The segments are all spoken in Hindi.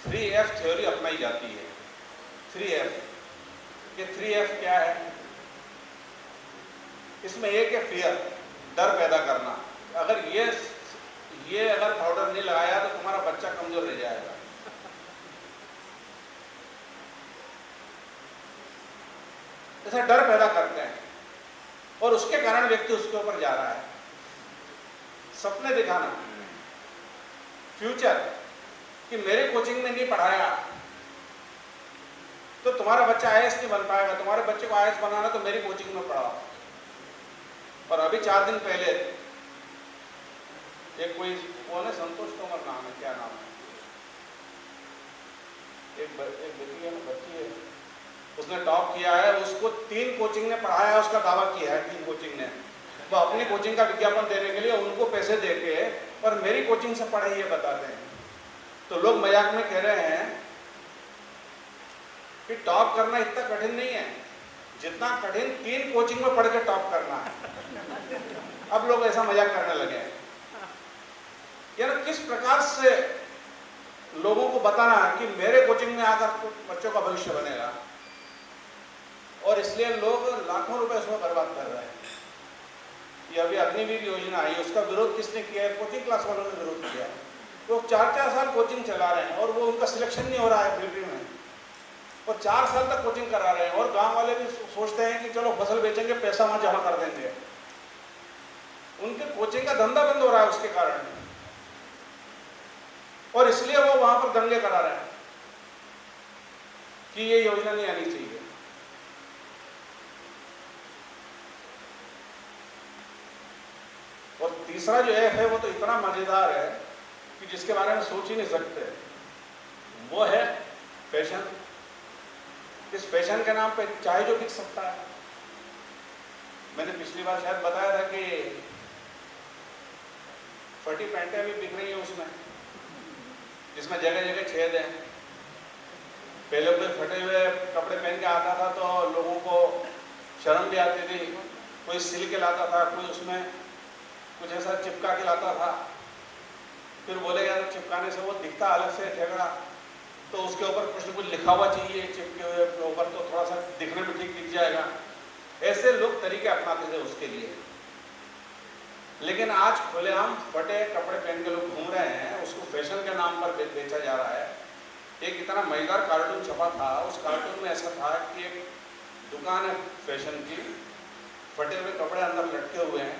3F थ्योरी अपनाई जाती है। 3F, ये 3F क्या है? इसमें एक है फियर, डर पैदा करना। अगर ये अगर पाउडर नहीं लगाया तो तुम्हारा बच्चा कमजोर रह जाएगा। ऐसा डर पैदा करते हैं और उसके कारण व्यक्ति उसके ऊपर जा रहा है। सपने दिखाना, फ्यूचर, कि मेरे कोचिंग में नहीं पढ़ाया तो तुम्हारा बच्चा आईएएस नहीं बन पाएगा, तुम्हारे बच्चे को आईएएस बनाना तो मेरी कोचिंग में पढ़ाओ। और अभी 4 दिन पहले एक कोई कौन है, संतोष तोमर नाम है, क्या नाम है, एक बेटी है, बच्ची है, उसने टॉप किया है, उसको 3 कोचिंग ने पढ़ाया है, उसका दावा किया है 3 कोचिंग ने। वो अपनी कोचिंग का विज्ञापन देने के लिए उनको पैसे देके और मेरी कोचिंग से पढ़े ये बताते हैं। तो लोग मजाक में कह रहे हैं कि टॉप करना इतना कठिन नहीं है जितना कठिन 3 कोचिंग में पढ़ के टॉप करना है। अब लोग ऐसा मजाक करने लगे हैं। यानी किस प्रकार से लोगों को बताना है कि मेरे कोचिंग में आकर बच्चों का भविष्य बनेगा, और इसलिए लोग लाखों रुपए उसमें बर्बाद कर रहे हैं। ये अभी अग्निवीर योजना आई, उसका विरोध किसने किया है? कोचिंग क्लास वालों ने विरोध किया है। लोग 4-4 साल कोचिंग चला रहे हैं और वो उनका सिलेक्शन नहीं हो रहा है मिलिट्री में, और 4 साल तक कोचिंग करा रहे हैं, और गांव वाले भी सोचते हैं कि चलो फसल बेचेंगे, पैसा वहां जमा कर देंगे। उनके कोचिंग का धंधा बंद हो रहा है उसके कारण, और इसलिए वो वहां पर दंगे करा रहे हैं कि ये योजना नहीं आनी चाहिए। और तीसरा जो ऐप है वो तो इतना मजेदार है कि जिसके बारे में सोच ही नहीं सकते। वो है फैशन। इस फैशन के नाम पे चाहे जो बिक सकता है। मैंने पिछली बार शायद बताया था कि फटी पैंटें भी बिक रही है उसमें, जिसमें जगह जगह छेद है। पहले कोई फटे हुए कपड़े पहन के आता था तो लोगों को शर्म भी आती थी, कोई सिल के लाता था, कोई उसमें कुछ ऐसा चिपका के लाता था, फिर बोलेगा तो चिपकाने से वो दिखता अलग से ठेकड़ा, तो उसके ऊपर कुछ न कुछ लिखा हुआ चाहिए चिपके हुए के ऊपर, तो थोड़ा सा दिखने में ठीक दिख जाएगा। ऐसे लोग तरीके अपनाते थे उसके लिए। लेकिन आज खुलेआम फटे कपड़े पहन के लोग घूम रहे हैं, उसको फैशन के नाम पर बेचा जा रहा है। एक इतना मजेदार कार्टून छपा था, उस कार्टून में ऐसा था कि एक दुकान है फैशन की, फटे हुए कपड़े अंदर लटके हुए हैं,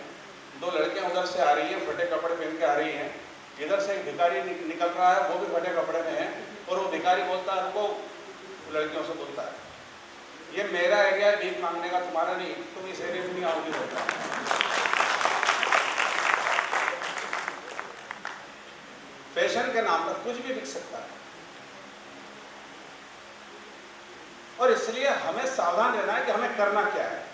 2 लड़कियां उधर से आ रही हैं, फटे कपड़े पहन के आ रही हैं, इधर से एक भिखारी निकल रहा है, वो भी फटे कपड़े में है, और वो भिखारी बोलता है, रुको, लड़कियों से बोलता है, ये मेरा एरिया है भीख मांगने का, तुम्हारा नहीं, तुम इस एरिया में नहीं आओगी। बोलता फैशन के नाम पर कुछ भी बिक सकता है, और इसलिए हमें सावधान रहना है कि हमें करना क्या है।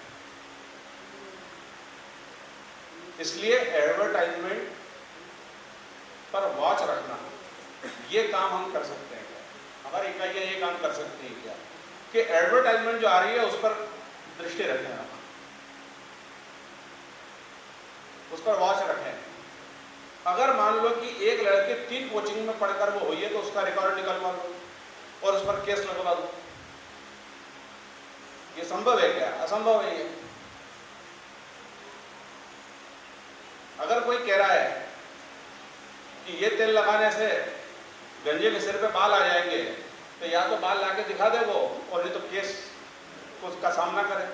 इसलिए एडवर्टाइजमेंट पर वॉच रखना, ये काम हम कर सकते हैं क्या? हमारी इकाइयाँ ये काम कर सकती हैं क्या कि एडवर्टाइजमेंट जो आ रही है उस पर दृष्टि रखें, हम उस पर वॉच रखें। अगर मान लो कि एक लड़के 3 कोचिंग में पढ़कर वो हुई है तो उसका रिकॉर्ड निकलवा लो और उस पर केस लगवा दो। ये संभव है क्या? असंभव है ये। अगर कोई कह रहा है कि ये तेल लगाने से गंजे के सिर पे बाल आ जाएंगे, तो या तो बाल लाके दिखा दे वो, और नहीं तो केस उसका सामना करे।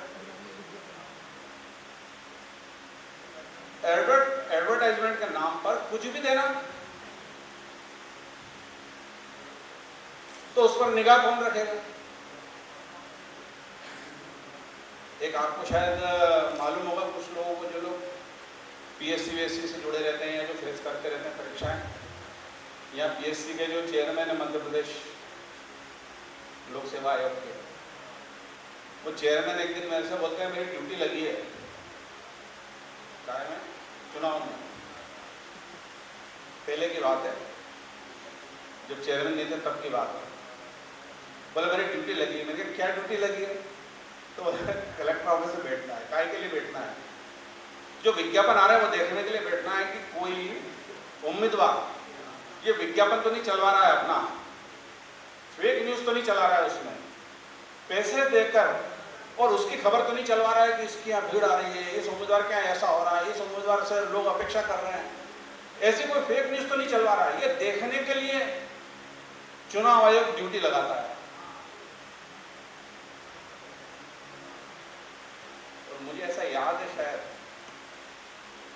एडवर्टाइजमेंट के नाम पर कुछ भी देना, तो उस पर निगाह कौन रखेगा? एक आपको शायद मालूम होगा, कुछ लोगों को, जो लोग पीएससी वीएससी से जुड़े रहते हैं या जो फेस करते रहते हैं परीक्षाएं, या पीएससी के जो चेयरमैन है मध्य प्रदेश लोक सेवा आयोग के, वो चेयरमैन एक दिन मेरे से बोलते हैं मेरी ड्यूटी लगी है में चुनाव में। पहले की बात है, जब चेयरमैन नहीं थे तब की बात है। बोले मेरी ड्यूटी लगी है। मैंने कहा क्या ड्यूटी लगी है? तो कलेक्टर ऑफिस में बैठना है। काय के लिए बैठना है? जो विज्ञापन आ रहा है वो देखने के लिए बैठना है कि कोई उम्मीदवार ये विज्ञापन तो नहीं चलवा रहा है अपना, फेक न्यूज तो नहीं चला रहा है उसमें, पैसे देकर, और उसकी खबर तो नहीं चलवा रहा है कि इसकी यहाँ भीड़ आ रही है, इस उम्मीदवार के यहाँ ऐसा हो रहा है, इस उम्मीदवार से लोग अपेक्षा कर रहे हैं, ऐसी कोई फेक न्यूज तो नहीं चलवा रहा है। ये देखने के लिए चुनाव आयोग ड्यूटी लगाता है। और मुझे ऐसा याद है, शायद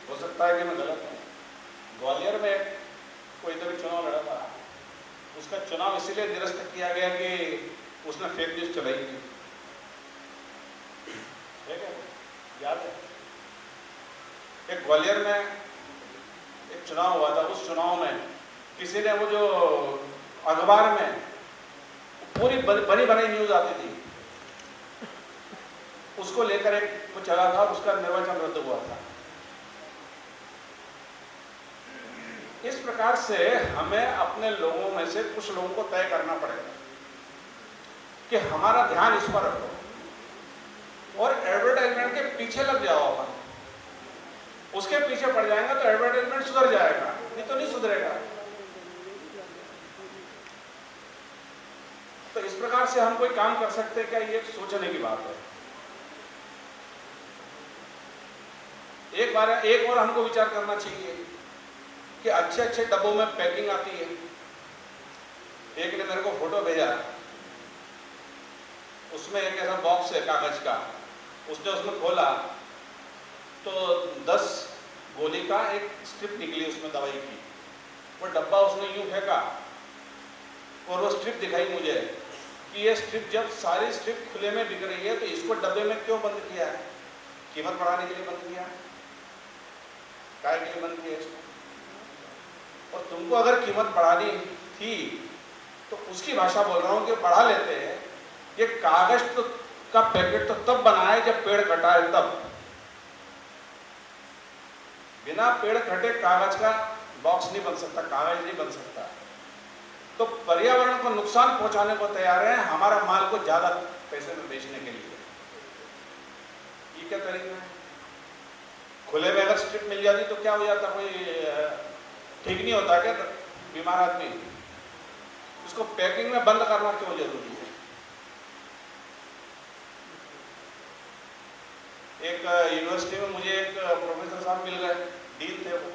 हो सकता है कि मैं गलत हूँ, ग्वालियर में कोई तो भी चुनाव लड़ा था, उसका चुनाव इसीलिए निरस्त किया गया कि उसने फेक न्यूज चलाई थी। ठीक है, याद है? एक ग्वालियर में एक चुनाव हुआ था, उस चुनाव में किसी ने, वो जो अखबार में पूरी बनी बनाई न्यूज आती थी, उसको लेकर एक वो चला था, उसका निर्वाचन रद्द हुआ था। इस प्रकार से हमें अपने लोगों में से कुछ लोगों को तय करना पड़ेगा कि हमारा ध्यान इस पर रखो, और एडवर्टाइजमेंट के पीछे लग जाओ अपन। उसके पीछे पड़ जाएंगे तो एडवर्टाइजमेंट सुधर जाएगा, नहीं तो नहीं सुधरेगा। तो इस प्रकार से हम कोई काम कर सकते हैं क्या, ये सोचने की बात है। एक और हमको विचार करना चाहिए कि अच्छे अच्छे डब्बों में पैकिंग आती है। एक ने मेरे को फोटो भेजा, उसमें एक ऐसा बॉक्स है कागज का, उसने उसमें खोला तो 10 गोली का एक स्ट्रिप निकली उसमें दवाई की। वो डब्बा उसने यूं फेंका और वो स्ट्रिप दिखाई मुझे कि ये स्ट्रिप, जब सारी स्ट्रिप खुले में बिक रही है तो इसको डब्बे में क्यों बंद किया है? कीमत बढ़ाने के लिए बंद किया, काय के लिए बंद किया इसको? और तुमको अगर कीमत बढ़ानी थी तो उसकी भाषा बोल रहा हूं कि बढ़ा लेते हैं। ये कागज तो का पैकेट तो तब बनाए जब पेड़ कटा है, तब। बिना पेड़ कटे कागज का बॉक्स नहीं बन सकता, कागज नहीं बन सकता। तो पर्यावरण को नुकसान पहुंचाने को तैयार है हमारा माल को ज्यादा पैसे में बेचने के लिए। ये क्या तरीका है? खुले में अगर स्ट्रिप मिल जाती तो क्या हो जाता? कोई ठीक नहीं होता क्या बीमार आदमी? उसको पैकिंग में बंद करना क्यों जरूरी है? एक यूनिवर्सिटी में मुझे एक प्रोफेसर साहब मिल गए, डीन थे वो।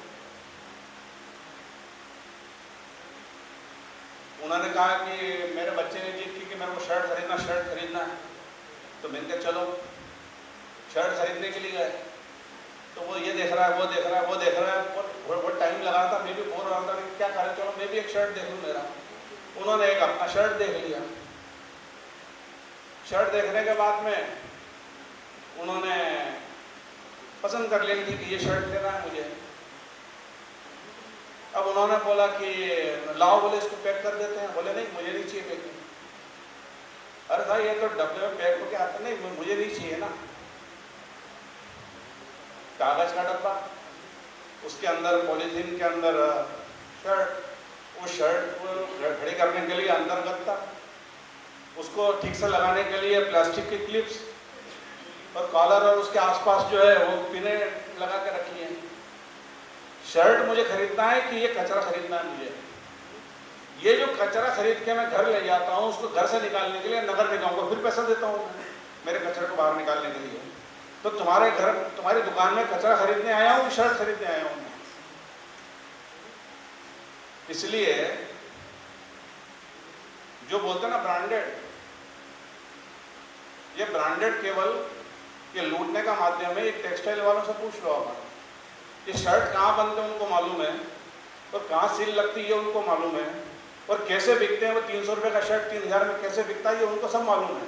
उन्होंने कहा कि मेरे बच्चे ने जिद की कि मेरे को शर्ट खरीदना है। तो मैंने कहा चलो, शर्ट खरीदने के लिए गए। तो वो ये देख रहा है, वो देख रहा है, बहुत टाइम लगा था। मैं भी बोर हो रहा था कि क्या करें, चलो मैं भी एक शर्ट देख लूँ मेरा। उन्होंने एक अपना शर्ट देख लिया। शर्ट देखने के बाद में उन्होंने पसंद कर ली थी कि ये शर्ट लेना है मुझे। अब उन्होंने बोला कि लाओ, बोले इसको पैक कर देते हैं। बोले नहीं, मुझे नहीं चाहिए पैकिंग। अरे भाई ये तो डब्बे में पैक होके आता, नहीं मुझे नहीं चाहिए ना। कागज का डब्बा, उसके अंदर पॉलीथीन के अंदर शर्ट, वो शर्ट को खड़ी करने के लिए अंदर गत्ता, उसको ठीक से लगाने के लिए प्लास्टिक की क्लिप्स, और कॉलर और उसके आसपास जो है वो पिने लगा के रखी है। शर्ट मुझे खरीदना है कि ये कचरा खरीदना है मुझे? ये जो कचरा खरीद के मैं घर ले जाता हूँ, उसको घर से निकालने के लिए नगर निगम को फिर पैसा देता हूँ मैं, मेरे कचरे को बाहर निकालने के लिए। तो तुम्हारे घर, तुम्हारी दुकान में कचरा खरीदने आया हूँ कि शर्ट खरीदने आया हूँ? इसलिए जो बोलते हैं ना ब्रांडेड, ये ब्रांडेड केवल ये लूटने का माध्यम है। एक टेक्सटाइल वालों से पूछ लो आप, ये शर्ट कहाँ बनते हैं उनको मालूम है, और कहाँ सील लगती है उनको मालूम है, और कैसे बिकते हैं। वो 300 रुपये का शर्ट 3000 में कैसे बिकता है ये उनको सब मालूम है।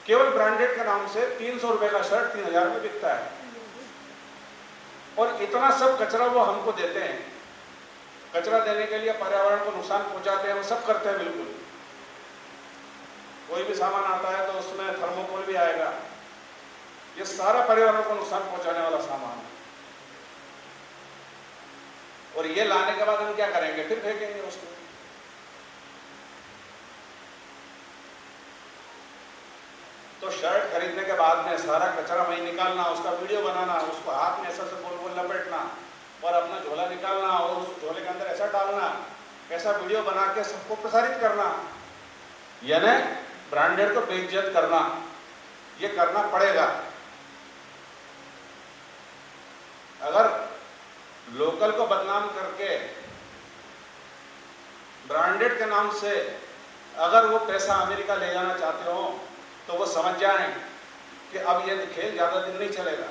केवल ब्रांडेड के नाम से 300 रुपये का शर्ट 3000 में बिकता है, और इतना सब कचरा वो हमको देते हैं। कचरा देने के लिए पर्यावरण को नुकसान पहुंचाते हैं, वो सब करते हैं बिल्कुल। कोई भी सामान आता है तो उसमें थर्मोकोल भी आएगा, ये सारा पर्यावरण को नुकसान पहुंचाने वाला सामान है। और ये लाने के बाद हम क्या करेंगे? फिर फेंकेंगे उसको। तो शर्ट खरीदने के बाद में सारा कचरा वहीं निकालना, उसका वीडियो बनाना, उसको हाथ में ऐसा से गोल गोल लपेटना, और अपना झोला निकालना और उस झोले के अंदर ऐसा डालना ऐसा वीडियो बना के सबको प्रसारित करना, यानी ब्रांडेड को बेइज्जत करना, ये करना पड़ेगा। अगर लोकल को बदनाम करके ब्रांडेड के नाम से अगर वो पैसा अमेरिका ले जाना चाहते हो तो वो समझ जाएं कि अब ये खेल ज्यादा दिन नहीं चलेगा,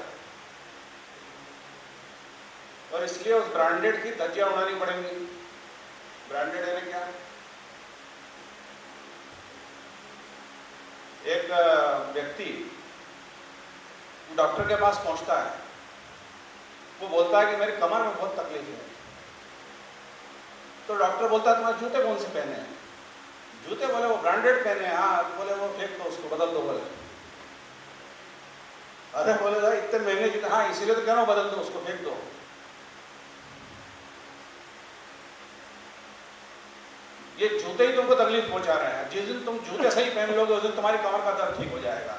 और इसलिए उस ब्रांडेड की धज्जियां उड़ानी पड़ेंगी। ब्रांडेड है क्या? एक व्यक्ति डॉक्टर के पास पहुंचता है, वो बोलता है कि मेरी कमर में बहुत तकलीफ है। तो डॉक्टर बोलता है तुम्हारे जूते कौन से पहने हैं? जूते बोले वो ब्रांडेड पहने हैं। हाँ, बोले वो फेंक दो उसको, बदल दो। बोले अरे बोले भाई इतने महंगे जूते, हाँ इसीलिए तो कह रहा हूं बदल दो उसको, फेंक दो। ये जूते ही तुमको तकलीफ पहुंचा रहे हैं। जिस दिन तुम जूते सही पहन लोगे उस दिन तुम्हारी कमर का दर्द ठीक हो जाएगा।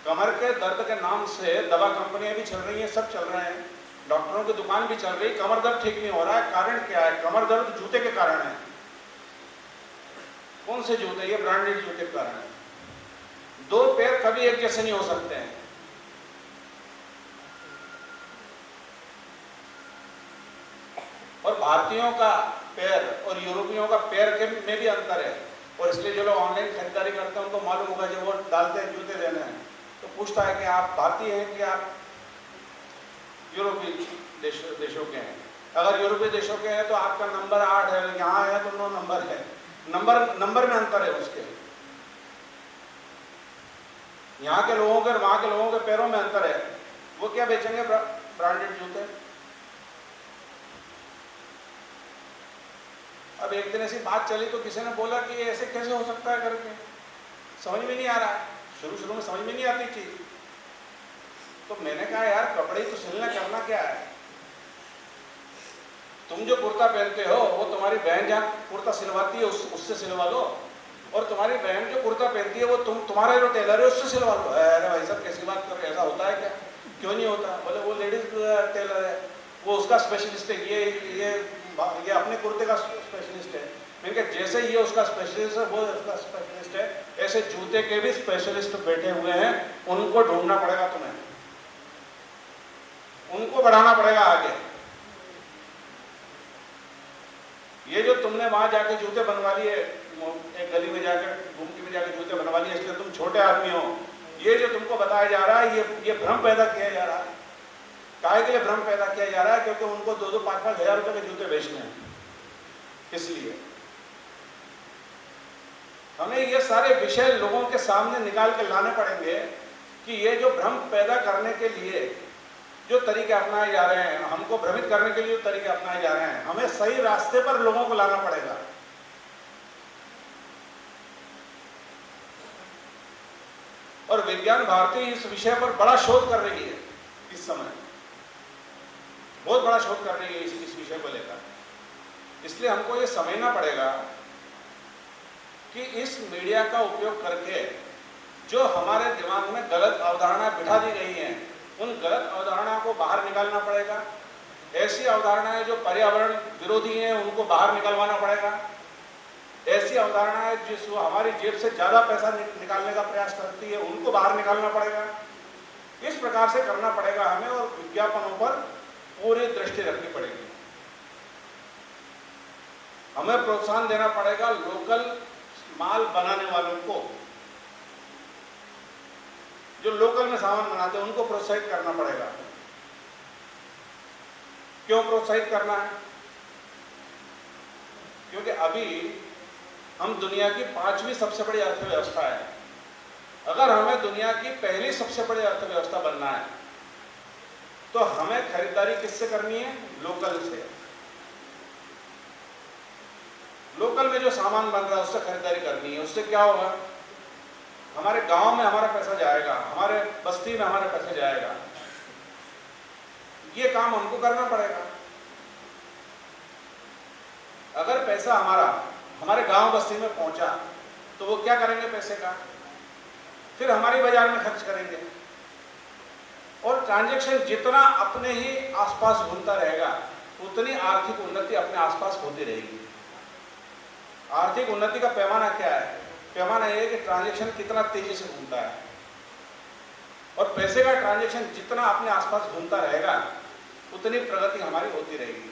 कमर के दर्द के नाम से दवा कंपनियां भी चल रही हैं, सब चल रहे हैं, डॉक्टरों की दुकान भी चल रही है, कमर दर्द ठीक नहीं हो रहा है। कारण क्या है? कमर दर्द जूते के कारण है। कौन से जूते? ये ब्रांडेड जूते के कारण है। दो पैर कभी एक जैसे नहीं हो सकते हैं। और भारतीयों का पैर और यूरोपियों का पैर के में भी अंतर है, और इसलिए जो लोग ऑनलाइन खरीदारी करते हैं उनको मालूम होगा, जब वो डालते हैं जूते लेने हैं तो पूछता है कि आप भारतीय हैं कि आप यूरोपीय देशों के हैं। अगर यूरोपीय देशों के हैं तो आपका नंबर 8 है, यहाँ है तो 9 नंबर है। नंबर में अंतर है उसके। यहाँ के लोगों के और वहां के लोगों के पैरों में अंतर है। वो क्या बेचेंगे? ब्रांडेड जूते। अब एक दिन ऐसी बात चली तो किसी ने बोला कि ऐसे कैसे हो सकता है करके, समझ में नहीं आ रहा है। शुरू में समझ में नहीं आती चीज। तो मैंने कहा यार कपड़े तो सिलना करना क्या है? तुम जो कुर्ता पहनते हो वो तुम्हारी बहन जहाँ कुर्ता सिलवाती है उससे सिलवा लो, और तुम्हारी बहन जो कुर्ता पहनती है वो तुम्हारा जो टेलर है उससे सिलवा लो। अरे भाई साहब कैसी बात कर रहे हैं? ऐसा होता है क्या? क्यों नहीं होता? बोले वो लेडीज टेलर है, वो उसका स्पेशलिस्ट है, ये अपने कुर्ते का स्पेशलिस्ट है। मैंने कहा जैसे ये उसका स्पेशलिस्ट है वो उसका स्पेशलिस्ट है, ऐसे जूते के भी स्पेशलिस्ट बैठे हुए हैं। उनको ढूंढना पड़ेगा तुम्हें, उनको बढ़ाना पड़ेगा आगे। ये जो तुमने वहां जाके जूते बनवा लिए, एक गली में जाकर घूमती में जाकर जूते बनवा लिए इसलिए तुम छोटे आदमी हो, ये जो तुमको बताया जा रहा है ये भ्रम पैदा किया जा रहा है। काहे के लिए भ्रम पैदा किया जा रहा है? क्योंकि उनको 2-2, 5-5 हजार रुपए के जूते बेचने हैं। इसलिए हमें ये सारे विषय लोगों के सामने निकाल के लाने पड़ेंगे कि ये जो भ्रम पैदा करने के लिए जो तरीके अपनाए जा रहे हैं, हमको भ्रमित करने के लिए जो तरीके अपनाए जा रहे हैं, हमें सही रास्ते पर लोगों को लाना पड़ेगा। और विज्ञान भारती इस विषय पर बड़ा शोध कर रही है। इस समय बहुत बड़ा शोध कर रही है इस विषय को लेकर। इसलिए हमको ये समझना पड़ेगा कि इस मीडिया का उपयोग करके जो हमारे दिमाग में गलत अवधारणा बिठा दी गई हैं, उन गलत अवधारणा को बाहर निकालना पड़ेगा। ऐसी अवधारणाएं जो पर्यावरण विरोधी हैं उनको बाहर निकलवाना पड़ेगा। ऐसी अवधारणाएं जिस हमारी जेब से ज्यादा पैसा निकालने का प्रयास करती है उनको बाहर निकालना पड़ेगा। इस प्रकार से करना पड़ेगा हमें, और विज्ञापनों पर पूरी दृष्टि रखनी पड़ेगी। हमें प्रोत्साहन देना पड़ेगा लोकल माल बनाने वालों को, जो लोकल में सामान बनाते हैं उनको प्रोत्साहित करना पड़ेगा। क्यों प्रोत्साहित करना है? क्योंकि अभी हम दुनिया की 5वीं सबसे बड़ी अर्थव्यवस्था है। अगर हमें दुनिया की पहली सबसे बड़ी अर्थव्यवस्था बनना है तो हमें खरीदारी किससे करनी है? लोकल से। लोकल में जो सामान बन रहा है उससे खरीदारी करनी है। उससे क्या होगा? हमारे गांव में हमारा पैसा जाएगा, हमारे बस्ती में हमारा पैसा जाएगा। ये काम हमको करना पड़ेगा। अगर पैसा हमारे गांव बस्ती में पहुंचा तो वो क्या करेंगे पैसे का? फिर हमारी बाजार में खर्च करेंगे, और ट्रांजैक्शन जितना अपने ही आसपास घूमता रहेगा उतनी आर्थिक उन्नति अपने आसपास होती रहेगी। आर्थिक उन्नति का पैमाना क्या है? पैमाना ये है कि ट्रांजैक्शन कितना तेजी से घूमता है, और पैसे का ट्रांजैक्शन जितना अपने आसपास घूमता रहेगा उतनी प्रगति हमारी होती रहेगी।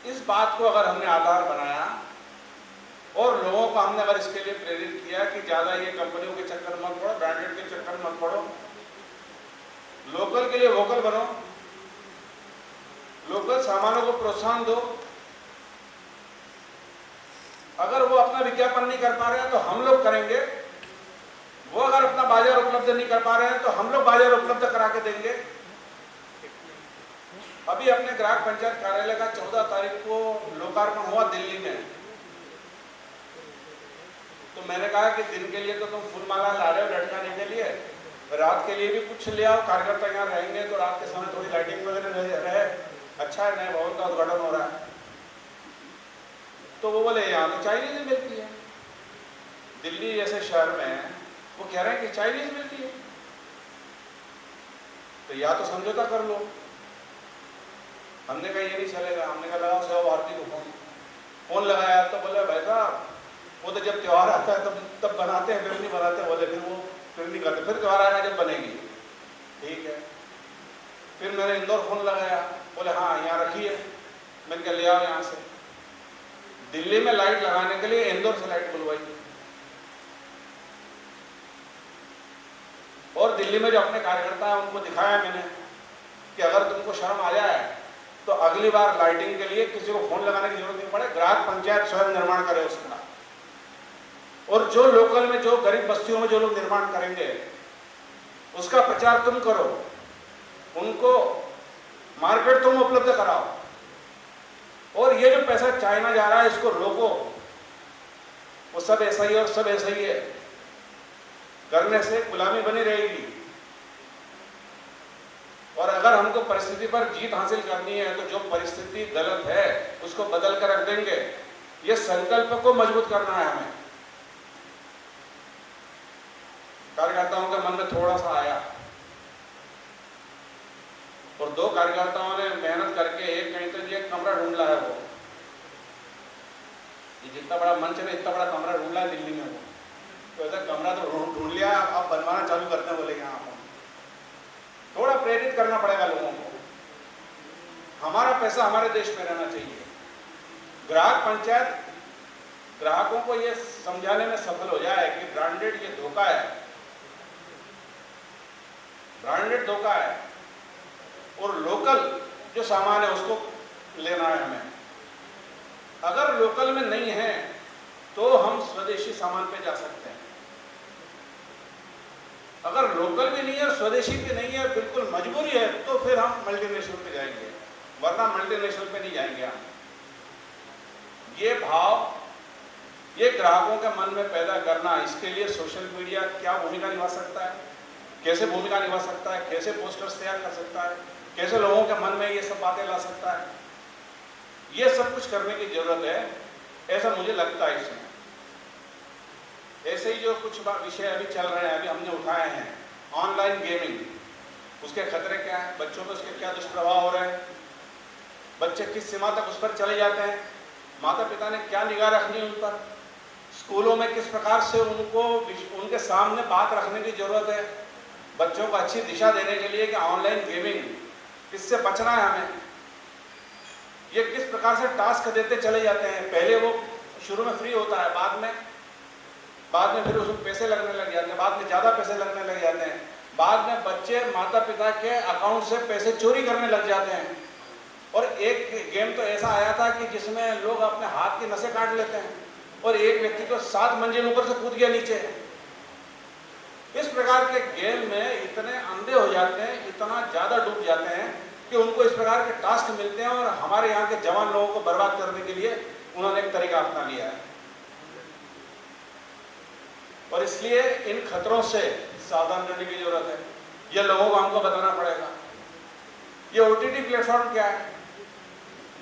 इस बात को अगर हमने आधार बनाया और लोगों को हमने अगर इसके लिए प्रेरित किया कि ज़्यादा ये कंपनियों के चक्कर में मत पड़ो, ब्रांडेड के चक्कर में मत पड़ो, लोकल के लिए वोकल बनो, लोकल सामानों को प्रोत्साहन दो। अगर वो अपना विज्ञापन नहीं कर पा रहे हैं तो हम लोग करेंगे, वो अगर अपना बाजार उपलब्ध नहीं कर पा रहे हैं तो हम लोग बाजार उपलब्ध करा के देंगे। अभी अपने ग्राहक पंचायत कार्यालय का 14 तारीख को लोकार्पण हुआ दिल्ली में, तो मैंने कहा कि दिन के लिए तो तुम फूलमाला ला रहे हो लटकाने के लिए, रात के लिए भी कुछ ले आओ, कार्यकर्ता यहाँ रहेंगे तो रात के समय थोड़ी लाइटिंग वगैरह रहे, अच्छा है, नए भवन का उद्घाटन हो रहा है। तो वो बोले यहाँ तो चाइनीज मिलती है, दिल्ली जैसे शहर में वो कह रहे हैं कि चाइनीज मिलती है, तो या तो समझौता कर लो। हमने कहा ये नहीं चलेगा, हमने कहा लगाओ सेवा भारती को फोन लगाया तो बोले भाई साहब वो तो जब त्यौहार आता है तब बनाते हैं, फिर नहीं बनाते, बोले फिर नहीं करते, फिर त्यौहार आएगा जब बनेगी। ठीक है, फिर मैंने इंदौर फोन लगाया, बोले हाँ यहाँ रखिए, मैंने कहा ले आओ यहाँ से। दिल्ली में लाइट लगाने के लिए इंदौर से लाइट बुलवाई, और दिल्ली में जो अपने कार्यकर्ता है उनको दिखाया मैंने कि अगर तुमको शर्म आ जाए तो अगली बार लाइटिंग के लिए किसी को फोन लगाने की जरूरत नहीं पड़े, ग्राहक पंचायत स्वयं निर्माण करे उसका। और जो लोकल में, जो गरीब बस्तियों में जो लोग निर्माण करेंगे उसका प्रचार तुम करो, उनको मार्केट तुम उपलब्ध कराओ, और ये जो पैसा चाइना जा रहा है इसको रोको। वो सब ऐसा ही और सब ऐसा ही है, करने से गुलामी बनी रहेगी। और अगर हमको परिस्थिति पर जीत हासिल करनी है तो जो परिस्थिति गलत है उसको बदल कर रख देंगे। ये संकल्प को मजबूत करना है हमें। कार्यकर्ताओं के मन में थोड़ा सा आया, और 2 कार्यकर्ताओं ने मेहनत करके एक कहीं तो ये कमरा ढूंढ लाया, वो ये जितना बड़ा मंच है इतना बड़ा कमरा ढूंढ लाया दिल्ली में। वो तो ऐसा कमरा तो ढूंढ लिया, आप बनवाना चालू करते हैं बोले यहाँ पर। थोड़ा प्रेरित करना पड़ेगा लोगों को। हमारा पैसा हमारे देश में रहना चाहिए। ग्राहक पंचायत ग्राहकों को ये समझाने में सफल हो जाए कि ब्रांडेड ये धोखा है, ब्रांडेड धोखा है, और लोकल जो सामान है उसको लेना है हमें। अगर लोकल में नहीं है तो हम स्वदेशी सामान पे जा सकते हैं। अगर लोकल भी नहीं है, स्वदेशी भी नहीं है, बिल्कुल मजबूरी है, तो फिर हम मल्टीनेशनल पे जाएंगे, वरना मल्टीनेशनल पे नहीं जाएंगे हम। ये भाव, ये ग्राहकों के मन में पैदा करना, इसके लिए सोशल मीडिया क्या भूमिका निभा सकता है, कैसे भूमिका निभा सकता है, कैसे पोस्टर्स तैयार कर सकता है, कैसे लोगों के मन में ये सब बातें ला सकता है, ये सब कुछ करने की जरूरत है, ऐसा मुझे लगता है इसमें। ऐसे ही जो कुछ विषय अभी चल रहे हैं, अभी हमने उठाए हैं, ऑनलाइन गेमिंग, उसके खतरे क्या हैं, बच्चों पर उसके क्या दुष्प्रभाव हो रहे हैं, बच्चे किस सीमा तक उस पर चले जाते हैं, माता पिता ने क्या निगाह रखनी है उन पर, स्कूलों में किस प्रकार से उनको उनके सामने बात रखने की जरूरत है, बच्चों को अच्छी दिशा देने के लिए कि ऑनलाइन गेमिंग इससे बचना है हमें। ये किस प्रकार से टास्क देते चले जाते हैं, पहले वो शुरू में फ्री होता है, बाद में फिर उसमें पैसे लगने लग जाते हैं, बाद में ज़्यादा पैसे लगने लग जाते हैं, बाद में बच्चे माता पिता के अकाउंट से पैसे चोरी करने लग जाते हैं। और एक गेम तो ऐसा आया था कि जिसमें लोग अपने हाथ की नसें काट लेते हैं, और एक व्यक्ति तो 7 मंजिल ऊपर से कूद गया नीचे। इस प्रकार के गेम में इतने अंधे हो जाते हैं, इतना ज़्यादा डूब जाते हैं कि उनको इस प्रकार के टास्क मिलते हैं, और हमारे यहाँ के जवान लोगों को बर्बाद करने के लिए उन्होंने एक तरीका अपना लिया है। और इसलिए इन खतरों से सावधान रहने की जरूरत है, ये लोगों को हमको बताना पड़ेगा। ये ओटीटी प्लेटफॉर्म क्या है?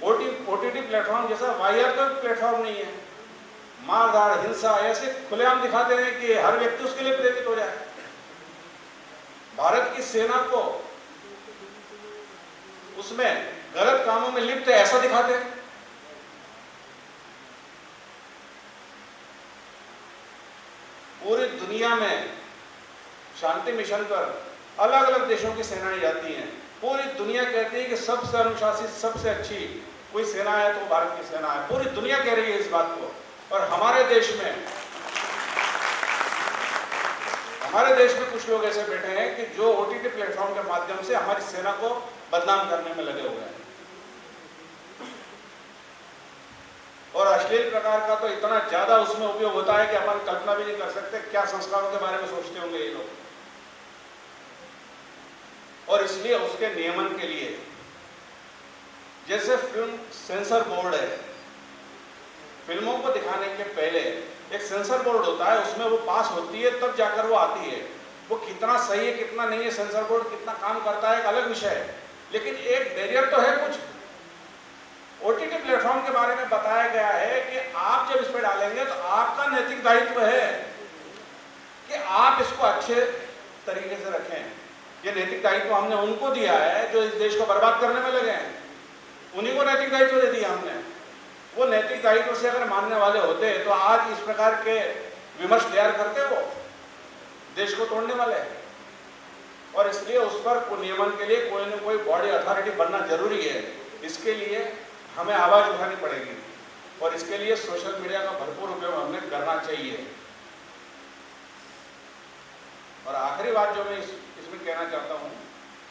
ओटीटी प्लेटफॉर्म जैसा वाहियात कोई प्लेटफॉर्म नहीं है। मारधाड़, हिंसा ऐसे खुलेआम दिखाते हैं कि हर व्यक्ति उसके लिए प्रेरित हो जाए। भारत की सेना को उसमें गलत कामों में लिप्त ऐसा दिखाते हैं। दुनिया में शांति मिशन पर अलग अलग देशों की सेनाएं जाती हैं। पूरी दुनिया कहती है कि सबसे अनुशासित, सबसे अच्छी कोई सेना है तो भारत की सेना है। पूरी दुनिया कह रही है इस बात को। और हमारे देश में कुछ लोग ऐसे बैठे हैं कि जो ओटीटी प्लेटफॉर्म के माध्यम से हमारी सेना को बदनाम करने में लगे हुए हैं। और अश्लील प्रकार का तो इतना ज्यादा उसमें उपयोग होता है कि अपन कल्पना भी नहीं कर सकते क्या संस्कारों के बारे में सोचते होंगे ये लोग। और इसलिए उसके नियमन के लिए, जैसे फिल्म सेंसर बोर्ड है, फिल्मों को दिखाने के पहले एक सेंसर बोर्ड होता है, उसमें वो पास होती है तब जाकर वो आती है। वो कितना सही है कितना नहीं है, सेंसर बोर्ड कितना काम करता है, एक अलग विषय है, लेकिन एक बैरियर तो है कुछ। ओटीटी प्लेटफॉर्म के बारे में बताया गया है कि आप जब इस पर डालेंगे तो आपका नैतिक दायित्व है कि आप इसको अच्छे तरीके से रखें। ये नैतिक दायित्व हमने उनको दिया है जो इस देश को बर्बाद करने में लगे हैं, उन्हीं को नैतिक दायित्व दे दिया हमने। वो नैतिक दायित्व से अगर मानने वाले होते तो आज इस प्रकार के विमर्श तैयार करते, वो देश को तोड़ने वाले। और इसलिए उस पर नियमन के लिए कोई न कोई बॉडी अथॉरिटी बनना जरूरी है। इसके लिए हमें आवाज उठानी पड़ेगी और इसके लिए सोशल मीडिया का भरपूर उपयोग हमें करना चाहिए। और आखिरी बात जो मैं इसमें कहना चाहता हूँ,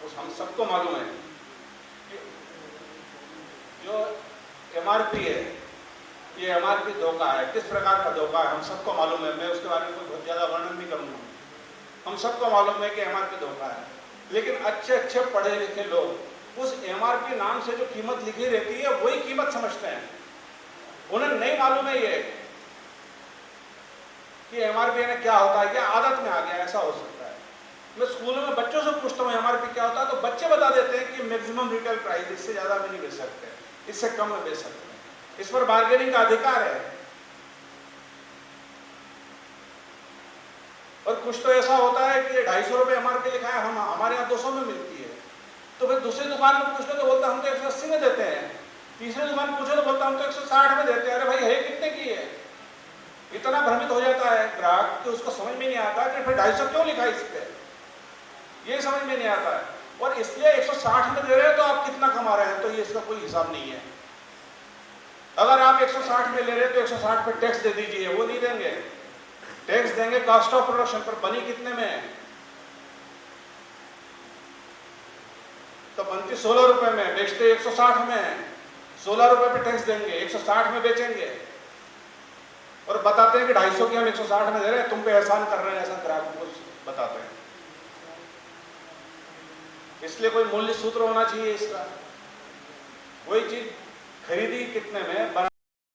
उस हम सबको मालूम है कि जो एमआरपी है, ये एमआरपी धोखा है। किस प्रकार का धोखा है हम सबको मालूम है, मैं उसके बारे में बहुत ज्यादा वर्णन नहीं करूंगा। हम सबको मालूम है कि एमआरपी धोखा है, लेकिन अच्छे अच्छे पढ़े लिखे लोग उस एमआरपी नाम से जो कीमत लिखी रहती है वही कीमत समझते हैं। उन्हें नहीं मालूम है ये कि एमआरपी ने क्या होता है, क्या आदत में आ गया, ऐसा हो सकता है। मैं स्कूलों में बच्चों से पूछता हूँ एमआरपी क्या होता है, तो बच्चे बता देते हैं कि मैक्सिमम रिटेल प्राइस, इससे ज्यादा में नहीं बेच सकते, इससे कम में बेच सकते हैं, इस पर बार्गेनिंग का अधिकार है। और कुछ तो ऐसा होता है कि 250 रुपये एमआरपी लिखा है, हम हमारे यहाँ 200 में मिलती है, तो फिर दूसरी दुकान में पूछो तो बोलता हम तो 180 में देते हैं, तीसरी दुकान पूछो तो बोलता हम तो 160 में देते हैं। अरे भाई है कितने की है? इतना भ्रमित हो जाता है ग्राहक कि उसको समझ में नहीं आता कि फिर 250 क्यों लिखा है इस पे, ये समझ में नहीं आता है। और इसलिए 160 में दे रहे हैं तो आप कितना कमा रहे हैं, तो ये इसका कोई हिसाब नहीं है। अगर आप 160 में ले रहे हैं तो 160 पे टैक्स दे दीजिए, वो नहीं देंगे। टैक्स देंगे कॉस्ट ऑफ प्रोडक्शन पर, बनी कितने में, तो बनती 16 रुपए में, बेचते 160 में, 16 रुपए पे टैक्स देंगे, 160 में बेचेंगे और बताते हैं कि 250 की हम 160 में दे रहे हैं, तुम पे एहसान कर रहे हैं, ऐसा ग्राहकों को बताते हैं। इसलिए कोई मूल्य सूत्र होना चाहिए इसका। वही चीज खरीदी कितने में,